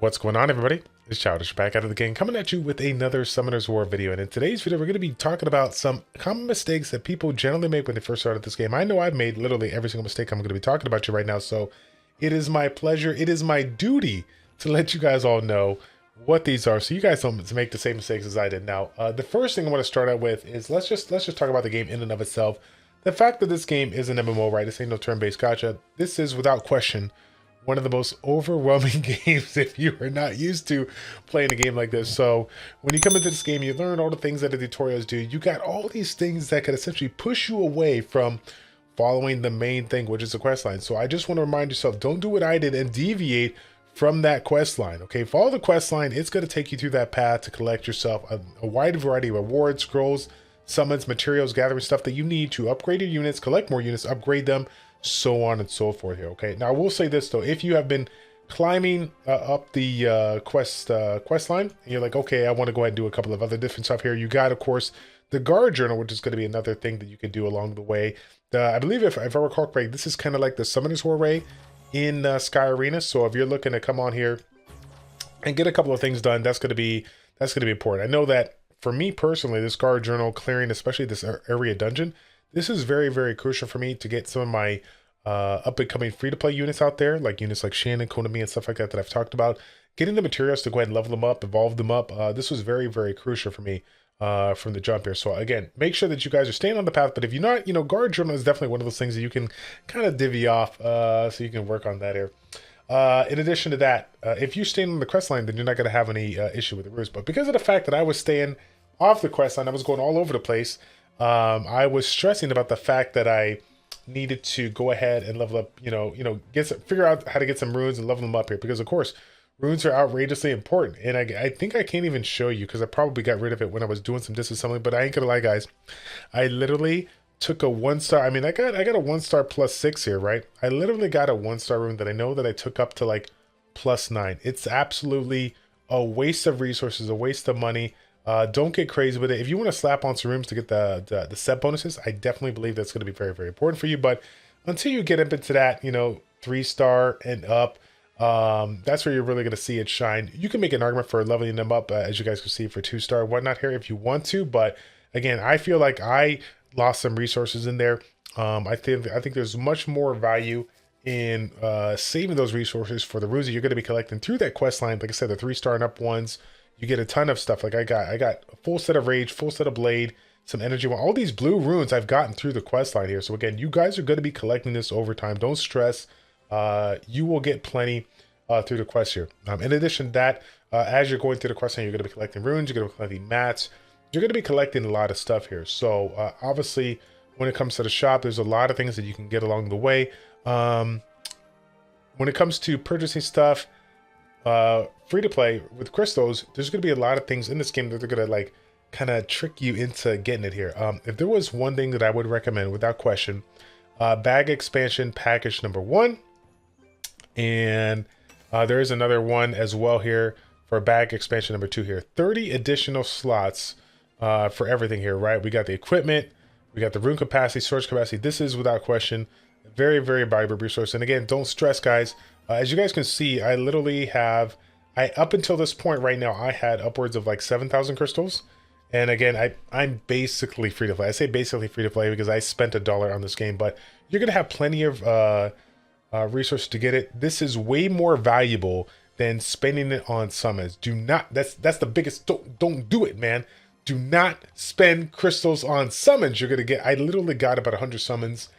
What's going on, everybody? It's Childish back out of the game, coming at you with another Summoner's War video. And in today's video, we're going to be talking about some common mistakes that people generally make when they first started this game. I know I've made literally every single mistake I'm going to be talking about you right now, so it is my pleasure, it is my duty to let you guys all know what these are, so you guys don't make the same mistakes as I did. Now, the first thing I want to start out with is let's just talk about the game in and of itself. The fact that this game is an MMO, right? This ain't no turn-based gacha. This is without question one of the most overwhelming games if you are not used to playing a game like this. So when you come into this game, you learn all the things that the tutorials do. You got all these things that could essentially push you away from following the main thing, which is the quest line. So I just want to remind yourself, don't do what I did and deviate from that quest line. Okay, follow the quest line. It's going to take you through that path to collect yourself a wide variety of rewards, scrolls, summons, materials, gathering stuff that you need to upgrade your units, collect more units, upgrade them, so on and so forth here. Okay, now I will say this though, if you have been climbing up the quest line and you're like, okay, I want to go ahead and do a couple of other different stuff here, you got, of course, the guard journal, which is going to be another thing that you can do along the way. I believe if I recall correctly, this is kind of like the Summoner's War Ray in Sky Arena. So if you're looking to come on here and get a couple of things done, that's going to be important. I know that for me personally, this guard journal clearing, especially this area dungeon, this is very, very crucial for me to get some of my up and coming free-to-play units out there, like units like Shannon, Konami, and stuff like that I've talked about. Getting the materials to go ahead and level them up, evolve them up. This was very, very crucial for me from the jump here. So again, make sure that you guys are staying on the path. But if you're not, guard journal is definitely one of those things that you can kind of divvy off, so you can work on that here. In addition to that, if you're staying on the quest line, then you're not going to have any issue with the routes. But because of the fact that I was staying off the quest line, I was going all over the place. I was stressing about the fact that I needed to go ahead and level up, figure out how to get some runes and level them up here, because of course runes are outrageously important. And I think I can't even show you because I probably got rid of it when I was doing some disassembly, but I ain't gonna lie, guys, I literally took a 1-star. I mean, I got a 1-star +6 here, right? I literally got a 1-star rune that I know that I took up to like +9. It's absolutely a waste of resources, a waste of money. Don't get crazy with it. If you want to slap on some rooms to get the set bonuses, I definitely believe that's going to be very, very important for you. But until you get into that, 3-star and up, that's where you're really going to see it shine. You can make an argument for leveling them up, as you guys can see, for 2-star whatnot here if you want to. But again, I feel like I lost some resources in there. I think there's much more value in saving those resources for the runes that you're going to be collecting through that quest line. Like I said, the 3-star and up ones. You get a ton of stuff. Like I got a full set of Rage, full set of Blade, some Energy. All these blue runes I've gotten through the quest line here. So again, you guys are going to be collecting this over time. Don't stress. You will get plenty through the quest here. In addition to that, as you're going through the quest line, you're going to be collecting runes. You're going to be collecting mats. You're going to be collecting a lot of stuff here. So obviously, when it comes to the shop, there's a lot of things that you can get along the way. When it comes to purchasing stuff, free to play with crystals, there's going to be a lot of things in this game that they're going to like kind of trick you into getting it here. If there was one thing that I would recommend without question, bag expansion package number 1, and there is another one as well here for bag expansion number 2 here. 30 additional slots for everything here, right? We got the equipment, we got the rune capacity, storage capacity. This is without question a very, very valuable resource. And again, don't stress, guys. As you guys can see, I literally have, up until this point right now, I had upwards of like 7,000 crystals. And again, I'm basically free to play. I say basically free to play because I spent $1 on this game, but you're going to have plenty of resources to get it. This is way more valuable than spending it on summons. Do not, that's the biggest, don't do it, man. Do not spend crystals on summons. You're going to get, I literally got about 100 summons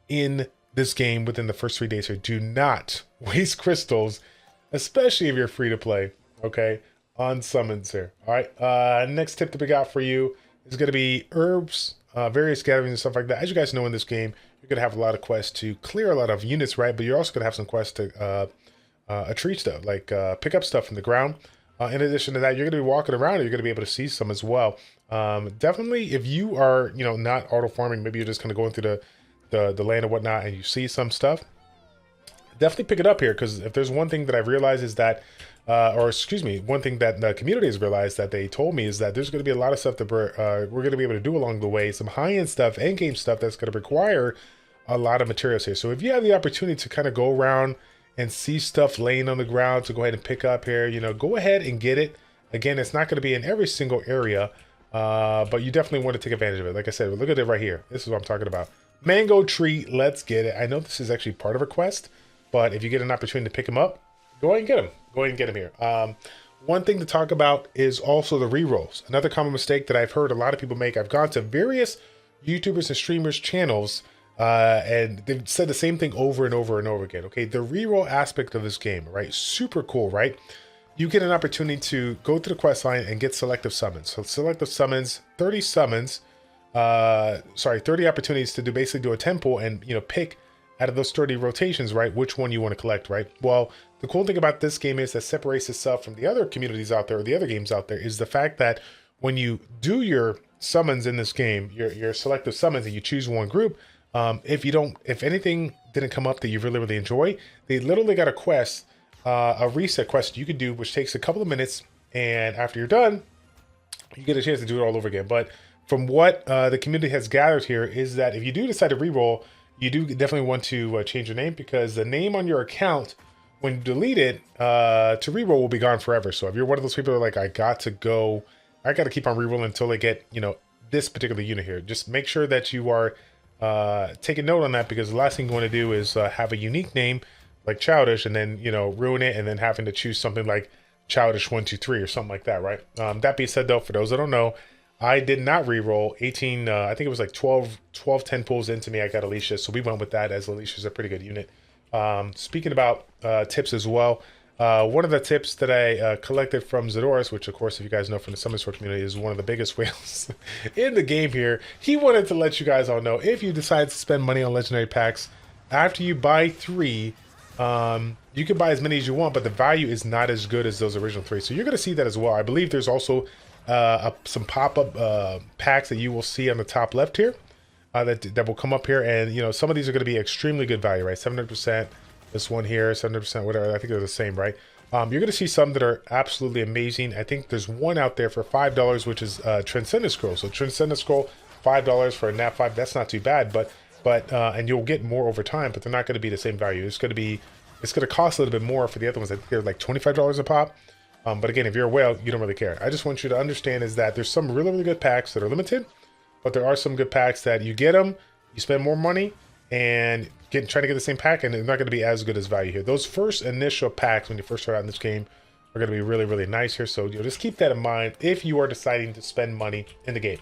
in this game within the first 3 days here. Do not waste crystals, especially if you're free to play, okay, on summons here. All right, next tip that we got for you is going to be herbs, various gatherings and stuff like that. As you guys know, in this game, you're going to have a lot of quests to clear a lot of units, right? But you're also going to have some quests to treat stuff, like pick up stuff from the ground. In addition to that, you're going to be walking around and you're going to be able to see some as well. Definitely, if you are, not auto farming, maybe you're just kind of going through the land and whatnot, and you see some stuff, definitely pick it up here, because if there's one thing that I've realized is that one thing that the community has realized that they told me is that there's going to be a lot of stuff that we're going to be able to do along the way, some high-end stuff, end game stuff that's going to require a lot of materials here. So if you have the opportunity to kind of go around and see stuff laying on the ground to go ahead and pick up here, you know, go ahead and get it. Again, it's not going to be in every single area, but you definitely want to take advantage of it. Like I said, look at it right here. This is what I'm talking about. Mango tree, let's get it. I know this is actually part of a quest, but if you get an opportunity to pick them up, go ahead and get them. Go ahead and get them here. One thing to talk about is also the rerolls. Another common mistake that I've heard a lot of people make. I've gone to various YouTubers and streamers channels, and they've said the same thing over and over and over again. Okay, the reroll aspect of this game, right? Super cool, right? You get an opportunity to go through the quest line and get selective summons. So selective summons, 30 summons, 30 opportunities to basically do a 10 pull and, you know, pick out of those 30 rotations, right, which one you want to collect, right? Well, the cool thing about this game is that separates itself from the other communities out there, or the other games out there, is the fact that when you do your summons in this game, your selective summons, and you choose one group, if anything didn't come up that you really, really enjoy, they literally got a quest, a reset quest you could do, which takes a couple of minutes, and after you're done, you get a chance to do it all over again. But from what the community has gathered here is that if you do decide to reroll, you do definitely want to change your name, because the name on your account, when you delete it, to reroll will be gone forever. So if you're one of those people that are like, I got to keep on rerolling until I get, you know, this particular unit here, just make sure that you are taking note on that, because the last thing you want to do is have a unique name like Childish and then, you know, ruin it and then having to choose something like Childish 123 or something like that, right? That being said, though, for those that don't know, I did not re-roll 18, I think it was like 12 10 pulls into me. I got Alicia, so we went with that, as Alicia's a pretty good unit. Speaking about tips as well, one of the tips that I collected from Zadorus, which of course, if you guys know from the Summon Sword community, is one of the biggest whales in the game here. He wanted to let you guys all know, if you decide to spend money on legendary packs, after you buy 3, you can buy as many as you want, but the value is not as good as those original 3. So you're going to see that as well. I believe there's also some pop-up packs that you will see on the top left here that will come up here, and you know, some of these are going to be extremely good value, right? 700%, this one here, 700%, whatever. I think they're the same, right? You're going to see some that are absolutely amazing. I think there's one out there for $5, which is Transcendent Scroll. So Transcendent Scroll, $5 for a nat 5. That's not too bad, but and you'll get more over time, but they're not going to be the same value. It's going to cost a little bit more for the other ones. I think they're like $25 a pop. But again, if you're a whale, you don't really care. I just want you to understand is that there's some really, really good packs that are limited, but there are some good packs that you get them, you spend more money, and try to get the same pack, and they're not going to be as good as value here. Those first initial packs when you first start out in this game are going to be really, really nice here. So just keep that in mind if you are deciding to spend money in the game.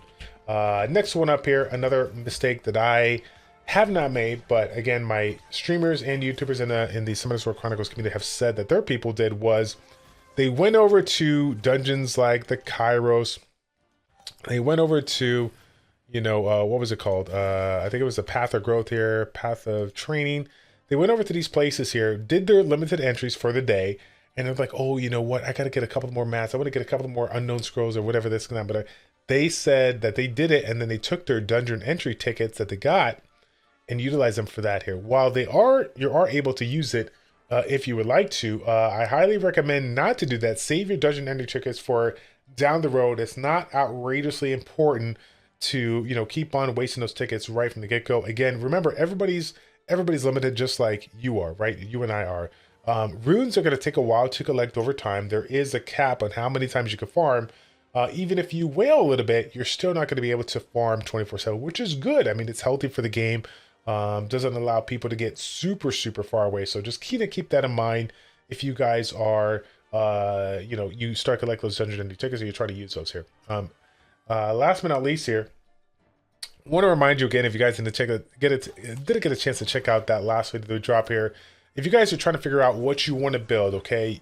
Next one up here, another mistake that I have not made, but again, my streamers and YouTubers in the Summon Sword Chronicles community have said that their people did was, they went over to dungeons like the Kairos. They went over to, you know, what was it called? I think it was the Path of Growth here, Path of Training. They went over to these places here, did their limited entries for the day, and they're like, oh, you know what? I got to get a couple more mats. I want to get a couple more unknown scrolls or whatever this and that. But they said that they did it, and then they took their dungeon entry tickets that they got and utilized them for that here. While you are able to use it, if you would like to, I highly recommend not to do that. Save your dungeon entry tickets for down the road. It's not outrageously important to, you know, keep on wasting those tickets right from the get-go. Again, remember, everybody's limited, just like you are, right? You and I are. Runes are going to take a while to collect over time. There is a cap on how many times you can farm. Even if you whale a little bit, you're still not going to be able to farm 24/7, which is good. I mean, it's healthy for the game. Doesn't allow people to get super far away. So just keep that in mind if you guys are, you know, you start collecting those dungeon entry tickets, or you try to use those here. Last but not least here, I want to remind you again, if you guys didn't get a chance to check out that last video that we dropped here, if you guys are trying to figure out what you want to build, okay,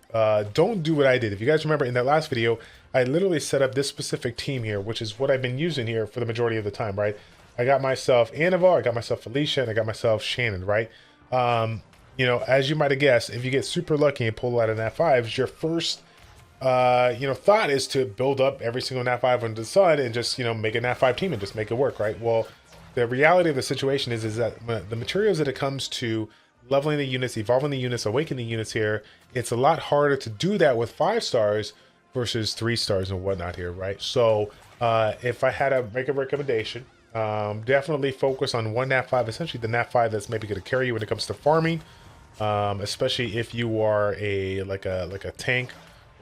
don't do what I did. If you guys remember in that last video, I literally set up this specific team here, which is what I've been using here for the majority of the time, right? I got myself Annival, I got myself Felicia, and I got myself Shannon, right? You know, as you might have guessed, if you get super lucky and pull out an Nat 5s, your first, you know, thought is to build up every single Nat 5 under the sun and just, you know, make a Nat 5 team and just make it work, right? Well, the reality of the situation is that the materials that it comes to leveling the units, evolving the units, awakening the units here, it's a lot harder to do that with 5 stars versus 3 stars and whatnot here, right? So if I had to make a recommendation, definitely focus on one Nat 5, essentially the Nat 5 that's maybe going to carry you when it comes to farming. especially if you are like a tank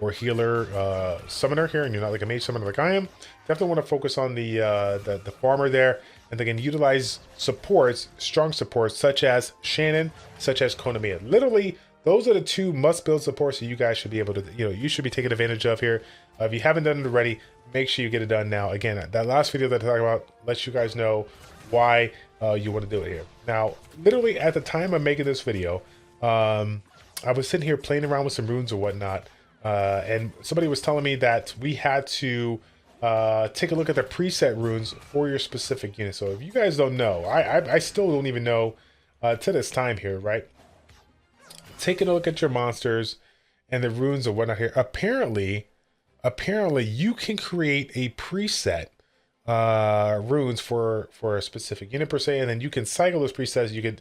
or healer summoner here, and you're not like a mage summoner like I am. Definitely want to focus on the farmer there, and again utilize supports, strong supports such as Shannon, such as Konamiya. Literally, those are the two must-build supports that you guys should be able to, you should be taking advantage of here. If you haven't done it already, make sure you get it done now. Again, that last video that I talked about lets you guys know why you want to do it here. Now, literally at the time of making this video, I was sitting here playing around with some runes or whatnot, and somebody was telling me that we had to take a look at the preset runes for your specific unit. So if you guys don't know, I still don't even know to this time here, right? Taking a look at your monsters and the runes or whatnot here. Apparently you can create a preset runes for a specific unit per se, and then you can cycle those presets. You can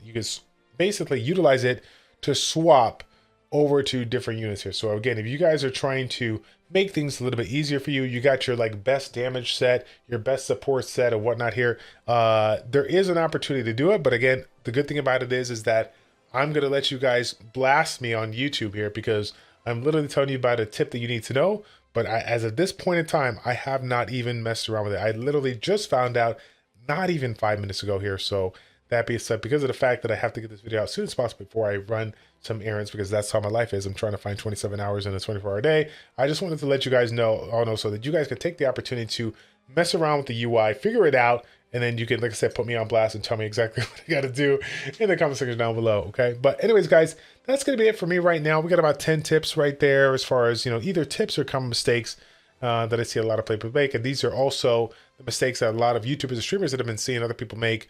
basically utilize it to swap over to different units here. So again, if you guys are trying to make things a little bit easier for you, you got your like best damage set, your best support set and whatnot here. There is an opportunity to do it, but again, the good thing about it is that I'm gonna let you guys blast me on YouTube here, because I'm literally telling you about a tip that you need to know. But as of this point in time, I have not even messed around with it. I literally just found out not even 5 minutes ago here. So that being said, because of the fact that I have to get this video out as soon as possible before I run some errands, because that's how my life is. I'm trying to find 27 hours in a 24-hour day. I just wanted to let you guys know, so that you guys could take the opportunity to mess around with the UI, figure it out, and then you can, like I said, put me on blast and tell me exactly what I got to do in the comment section down below, okay? But anyways, guys, that's going to be it for me right now. We got about 10 tips right there as far as, either tips or common mistakes that I see a lot of people make. And these are also the mistakes that a lot of YouTubers and streamers that have been seeing other people make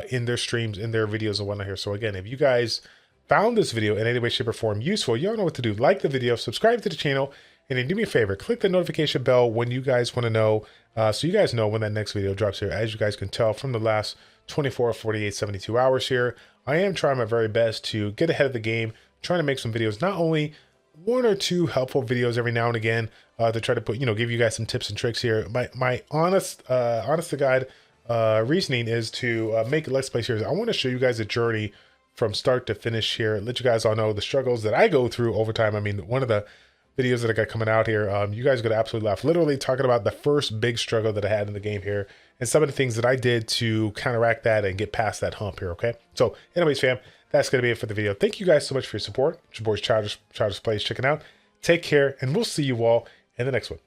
in their streams, in their videos and whatnot here. So again, if you guys found this video in any way, shape, or form useful, you all know what to do. Like the video, subscribe to the channel, and then do me a favor, click the notification bell when you guys want to know, so you guys know when that next video drops here. As you guys can tell from the last 24, 48, 72 hours here, I am trying my very best to get ahead of the game, trying to make some videos, not only one or two helpful videos every now and again, to try to put, give you guys some tips and tricks here. My honest to God reasoning is to make Let's Play series. I want to show you guys a journey from start to finish here, let you guys all know the struggles that I go through over time. I mean, one of the videos that I got coming out here, you guys are gonna absolutely laugh. Literally talking about the first big struggle that I had in the game here, and some of the things that I did to counteract that and get past that hump here, okay? So anyways, fam, that's gonna be it for the video. Thank you guys so much for your support. It's your boys, ChildishPlays, checking out. Take care, and we'll see you all in the next one.